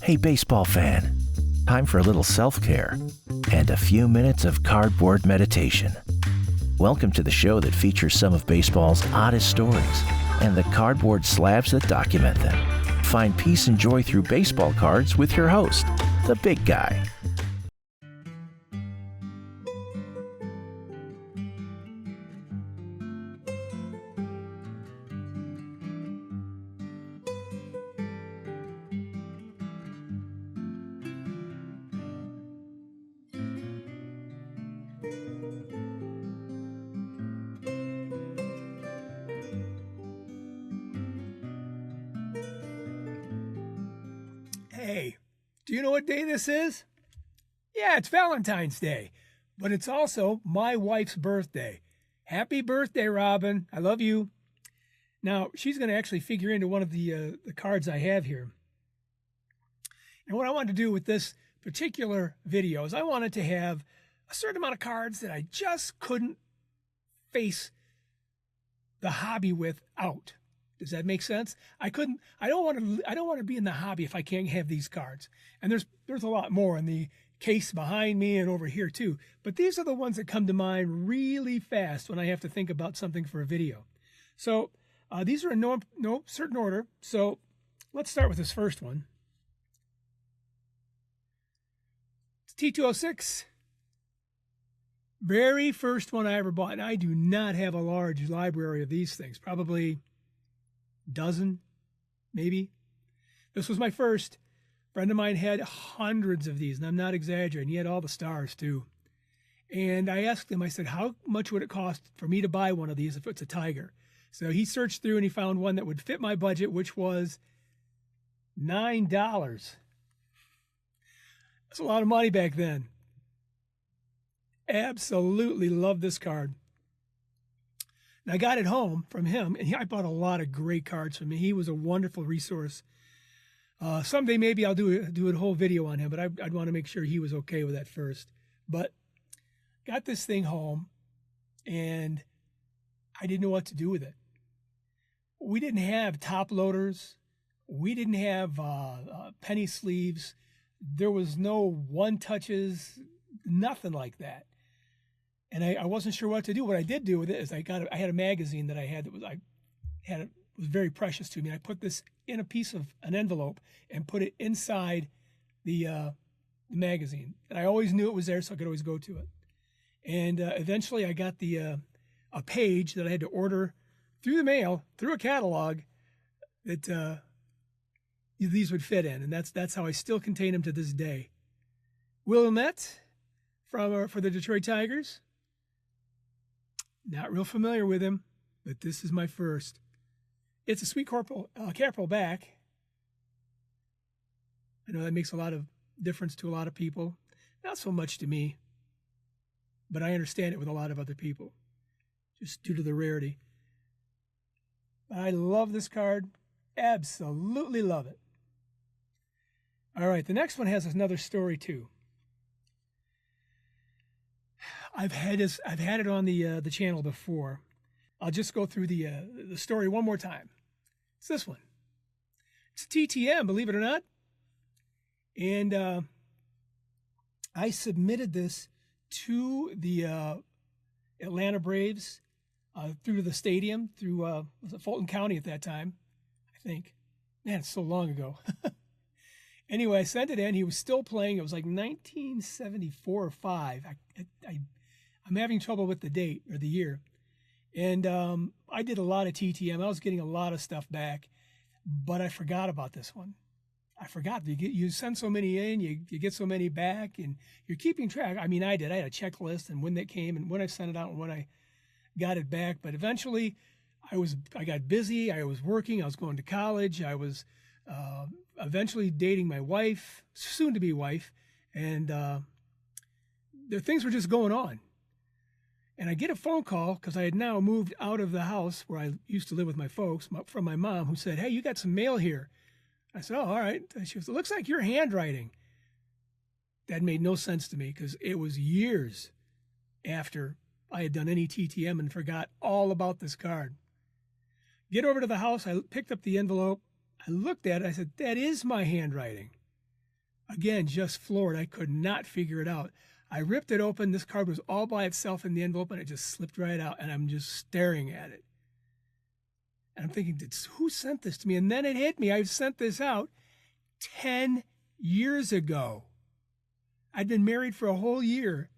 Hey, baseball fan, time for a little self-care and a few minutes of cardboard meditation. Welcome to the show that features some of baseball's oddest stories and the cardboard slabs that document them. Find peace and joy through baseball cards with your host, the big guy. Hey, do you know what day this is? Yeah, it's Valentine's Day, but it's also my wife's birthday. Happy birthday, Robin. I love you. Now, she's going to actually figure into one of the cards I have here. And what I wanted to do with this particular video is I wanted to have a certain amount of cards that I just couldn't face the hobby without. Does that make sense? I don't want to be in the hobby if I can't have these cards. And there's a lot more in the case behind me and over here too. But these are the ones that come to mind really fast when I have to think about something for a video. So these are in no certain order. So let's start with this first one. It's T206. Very first one I ever bought. And I do not have a large library of these things. Probably dozen, maybe. This was my first. A friend of mine had hundreds of these, and I'm not exaggerating. He had all the stars too. And I asked him, I said, how much would it cost for me to buy one of these if it's a Tiger? So he searched through and he found one that would fit my budget, which was $9. That's a lot of money back then. Absolutely love this card. And I got it home from him, and I bought a lot of great cards from him. He was a wonderful resource. Someday maybe I'll do a whole video on him, but I'd want to make sure he was okay with that first. But got this thing home, and I didn't know what to do with it. We didn't have top loaders. We didn't have penny sleeves. There was no one touches, nothing like that. And I wasn't sure what to do. What I did do with it is I had a magazine that I had that was very precious to me. And I put this in a piece of an envelope and put it inside the magazine. And I always knew it was there, so I could always go to it. And eventually I got a page that I had to order through the mail, through a catalog, that these would fit in. And that's how I still contain them to this day. Willamette for the Detroit Tigers. Not real familiar with him, but this is my first. It's a sweet capital back. I know that makes a lot of difference to a lot of people. Not so much to me, but I understand it with a lot of other people, just due to the rarity. I love this card. Absolutely love it. All right, the next one has another story too. I've had it on the channel before. I'll just go through the story one more time. It's this one. It's a TTM, believe it or not. And I submitted this to the Atlanta Braves through the stadium, through was it Fulton County at that time, I think. Man, it's so long ago. Anyway, I sent it in. He was still playing. It was like 1974 or 5. I'm having trouble with the date or the year. And I did a lot of TTM. I was getting a lot of stuff back, but I forgot about this one. I forgot. You send so many in, you get so many back, and you're keeping track. I mean, I did. I had a checklist, and when they came, and when I sent it out, and when I got it back. But eventually, I got busy. I was working. I was going to college. I was eventually dating my wife, soon-to-be wife, and things were just going on. And I get a phone call because I had now moved out of the house where I used to live with my folks from my mom, who said, "Hey, you got some mail here." I said, "Oh, all right." And she goes, "It looks like your handwriting." That made no sense to me because it was years after I had done any TTM and forgot all about this card. Get over to the house. I picked up the envelope. I looked at it. I said, "That is my handwriting." Again, just floored. I could not figure it out. I ripped it open. This card was all by itself in the envelope, and it just slipped right out, and I'm just staring at it. And I'm thinking, who sent this to me? And then it hit me. I sent this out 10 years ago. I'd been married for a whole year,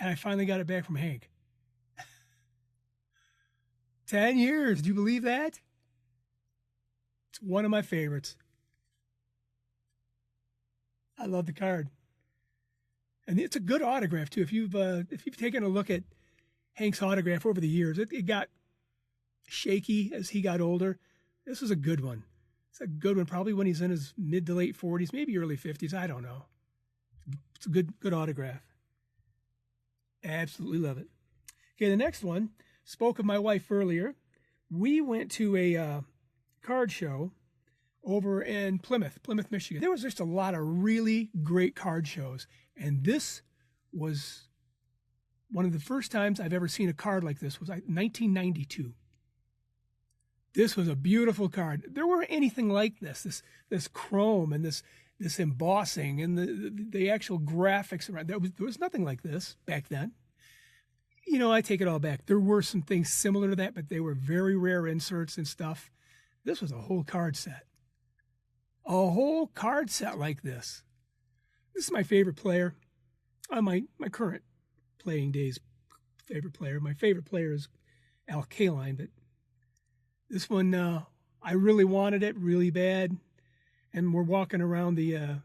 and I finally got it back from Hank. 10 years. Do you believe that? It's one of my favorites. I love the card. And it's a good autograph, too. If you've taken a look at Hank's autograph over the years, it got shaky as he got older. This was a good one. It's a good one, probably when he's in his mid to late 40s, maybe early 50s. I don't know. It's a good autograph. Absolutely love it. Okay, the next one, spoke of my wife earlier. We went to a card show over in Plymouth, Michigan. There was just a lot of really great card shows, and this was one of the first times I've ever seen a card like this. Was 1992. This was a beautiful card. There weren't anything like this chrome and this embossing and the actual graphics around. There was nothing like this back then. You know, I take it all back. There were some things similar to that, but they were very rare inserts and stuff. This was a whole card set. A whole card set like this. This is my favorite player. My current playing days favorite player. My favorite player is Al Kaline, but this one, I really wanted it really bad. And we're walking around the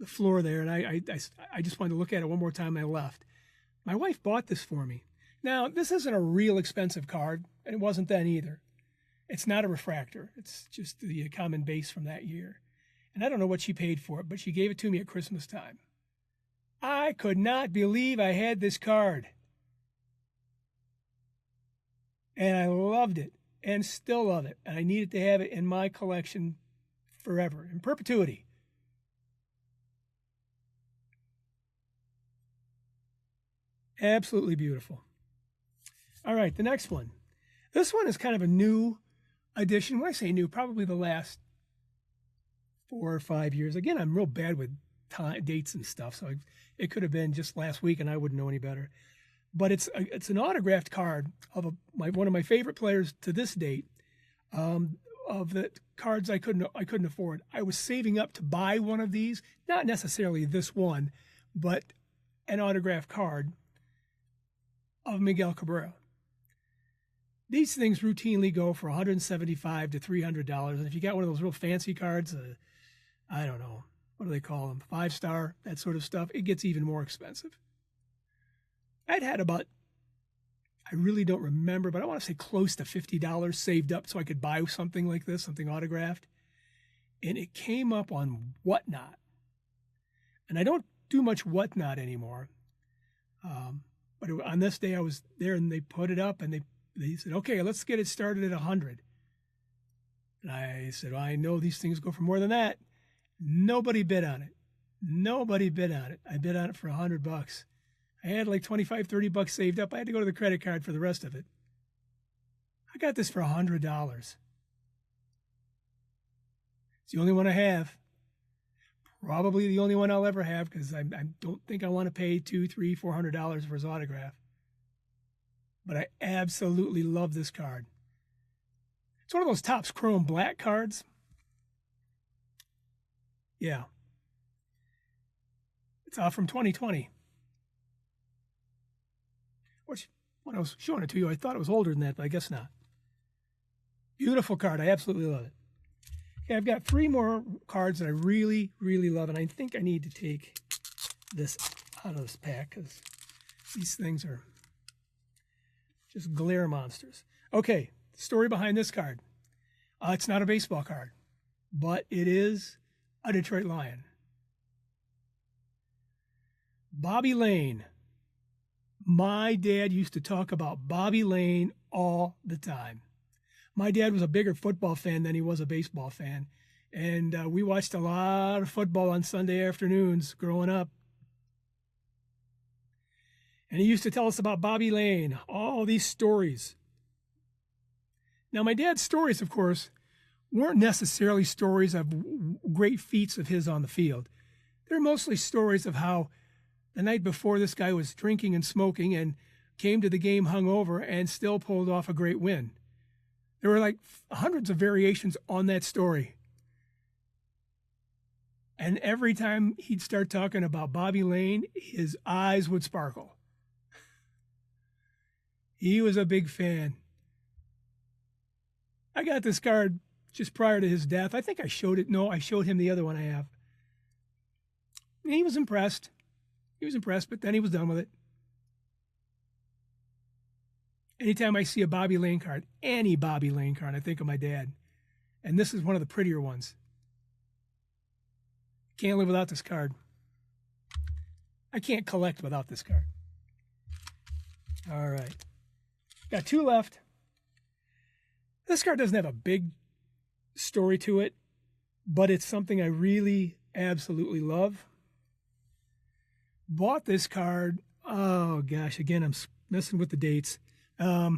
floor there, and I just wanted to look at it one more time, and I left. My wife bought this for me. Now, this isn't a real expensive card, and it wasn't then either. It's not a refractor. It's just the common base from that year. And I don't know what she paid for it, but she gave it to me at Christmas time. I could not believe I had this card. And I loved it, and still love it. And I needed to have it in my collection forever, in perpetuity. Absolutely beautiful. All right, the next one. This one is kind of a new addition. When I say new, probably the last 4 or 5 years. Again, I'm real bad with dates and stuff, so it could have been just last week, and I wouldn't know any better. But it's an autographed card of one of my favorite players to this date. Of the cards I couldn't afford. I was saving up to buy one of these, not necessarily this one, but an autographed card of Miguel Cabrera. These things routinely go for $175 to $300, and if you got one of those real fancy cards, I don't know, what do they call them, 5-star, that sort of stuff, it gets even more expensive. I'd had about, I really don't remember, but I want to say close to $50 saved up so I could buy something like this, something autographed. And it came up on Whatnot. And I don't do much Whatnot anymore. But on this day I was there and they put it up and they said, okay, let's get it started at 100. And I said, well, I know these things go for more than that. Nobody bid on it. I bid on it for $100. I had like $25-30 saved up. I had to go to the credit card for the rest of it. I got this for $100. It's the only one I have. Probably the only one I'll ever have because I don't think I want to pay $200, $300, $400 for his autograph. But I absolutely love this card. It's one of those Topps Chrome black cards. Yeah. It's from 2020. Which, when I was showing it to you, I thought it was older than that, but I guess not. Beautiful card. I absolutely love it. Okay, I've got 3 more cards that I really, really love, and I think I need to take this out of this pack because these things are just glare monsters. Okay, the story behind this card. It's not a baseball card, but it is a Detroit Lion. Bobby Lane. My dad used to talk about Bobby Lane all the time. My dad was a bigger football fan than he was a baseball fan. And we watched a lot of football on Sunday afternoons growing up. And he used to tell us about Bobby Lane, all these stories. Now, my dad's stories, of course, weren't necessarily stories of great feats of his on the field. They're mostly stories of how the night before this guy was drinking and smoking and came to the game hungover and still pulled off a great win. There were like hundreds of variations on that story. And every time he'd start talking about Bobby Lane, his eyes would sparkle. He was a big fan. I got this card just prior to his death. I think I showed it. No, I showed him the other one I have. And he was impressed. But then he was done with it. Anytime I see a Bobby Lane card, any Bobby Lane card, I think of my dad. And this is one of the prettier ones. Can't live without this card. I can't collect without this card. All right. Got two left. This card doesn't have a big story to it, but it's something I really absolutely love. Bought this card. Oh, gosh. Again, I'm messing with the dates. Okay,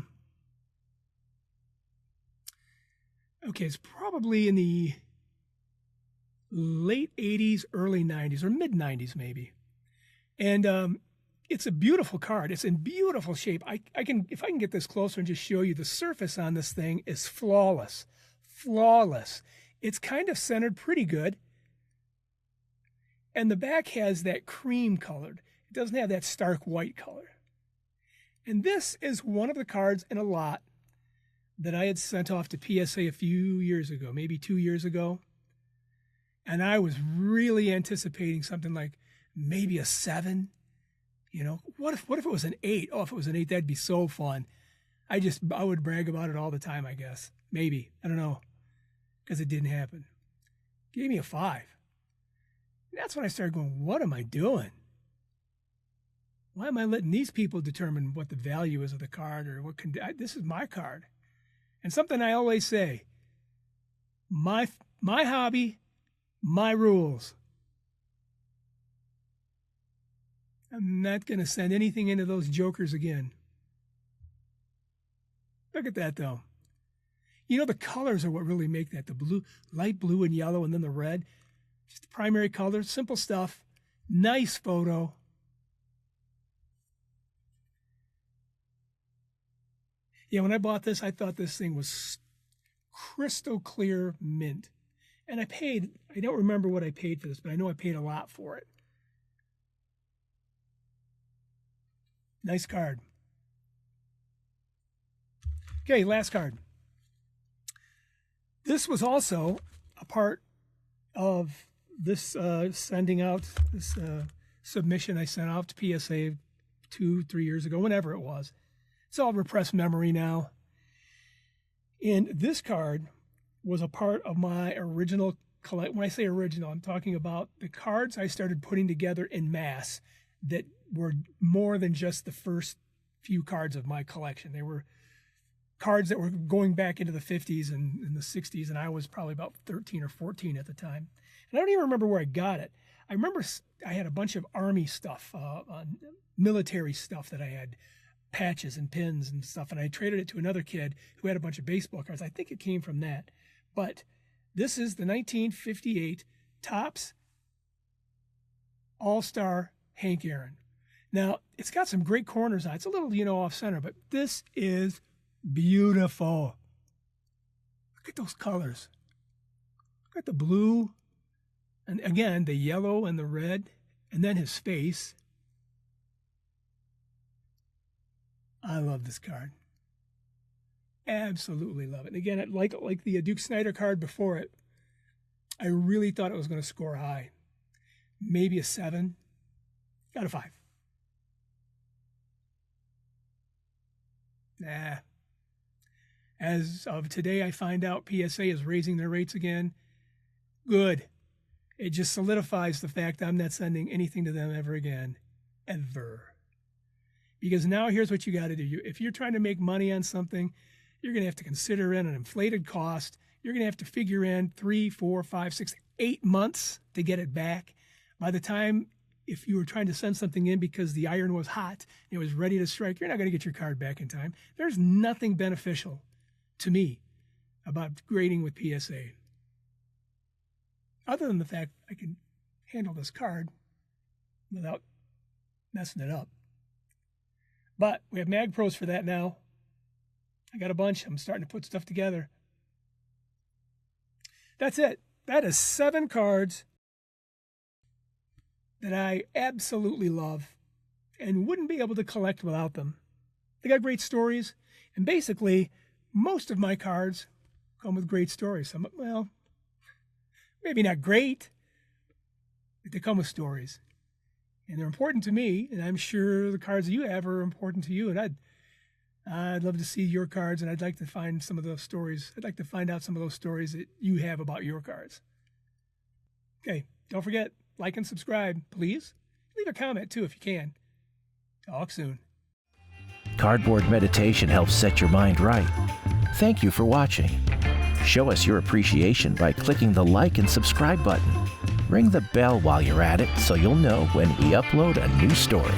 it's probably in the late 80s, early 90s, or mid 90s maybe. And it's a beautiful card. It's in beautiful shape. If I can get this closer and just show you, the surface on this thing is flawless. Flawless. It's kind of centered pretty good. And the back has that cream colored. It doesn't have that stark white color. And this is one of the cards in a lot that I had sent off to PSA a few years ago, maybe 2 years ago. And I was really anticipating something like maybe a 7. You know, what if it was an 8? Oh, if it was an 8, that'd be so fun. I would brag about it all the time, I guess. Maybe. I don't know. Because it didn't happen. Gave me a 5. That's when I started going, what am I doing? Why am I letting these people determine what the value is of the card, or this is my card? And something I always say, my hobby, my rules. I'm not going to send anything into those jokers again. Look at that, though. You know, the colors are what really make that. The blue, light blue and yellow, and then the red. Just the primary colors, simple stuff. Nice photo. Yeah, when I bought this, I thought this thing was crystal clear mint. And I don't remember what I paid for this, but I know I paid a lot for it. Nice card. Okay, last card. This was also a part of this submission I sent out to PSA 2-3 years ago, whenever it was. It's all repressed memory now. And this card was a part of my original collect. When I say original, I'm talking about the cards I started putting together en masse that were more than just the first few cards of my collection. They were cards that were going back into the 50s and the 60s, and I was probably about 13 or 14 at the time. And I don't even remember where I got it. I remember I had a bunch of Army stuff, military stuff that I had, patches and pins and stuff, and I traded it to another kid who had a bunch of baseball cards. I think it came from that. But this is the 1958 Topps All-Star Hank Aaron. Now, it's got some great corners on it. It's a little, off center, but this is beautiful. Look at those colors. Look at the blue, and again, the yellow and the red, and then his face. I love this card. Absolutely love it. And again, like the Duke Snider card before it, I really thought it was going to score high. Maybe a 7. Got a 5. Nah. As of today, I find out PSA is raising their rates again. Good. It just solidifies the fact I'm not sending anything to them ever again. Ever. Because now here's what you got to do. If you're trying to make money on something, you're going to have to consider in an inflated cost. You're going to have to figure in 3, 4, 5, 6, 8 months to get it back. By the time, if you were trying to send something in because the iron was hot, it was ready to strike, you're not going to get your card back in time. There's nothing beneficial to me about grading with PSA. Other than the fact I can handle this card without messing it up. But we have Mag Pros for that now. I got a bunch. I'm starting to put stuff together. That's it. That is 7 cards that I absolutely love and wouldn't be able to collect without them. They got great stories, and basically, most of my cards come with great stories. Some, well, maybe not great, but they come with stories. And they're important to me, and I'm sure the cards that you have are important to you, and I'd love to see your cards, and I'd like to find some of those stories. I'd like to find out some of those stories that you have about your cards. Okay, don't forget, like and subscribe, please. Leave a comment, too, if you can. Talk soon. Cardboard meditation helps set your mind right. Thank you for watching. Show us your appreciation by clicking the like and subscribe button. Ring the bell while you're at it so you'll know when we upload a new story.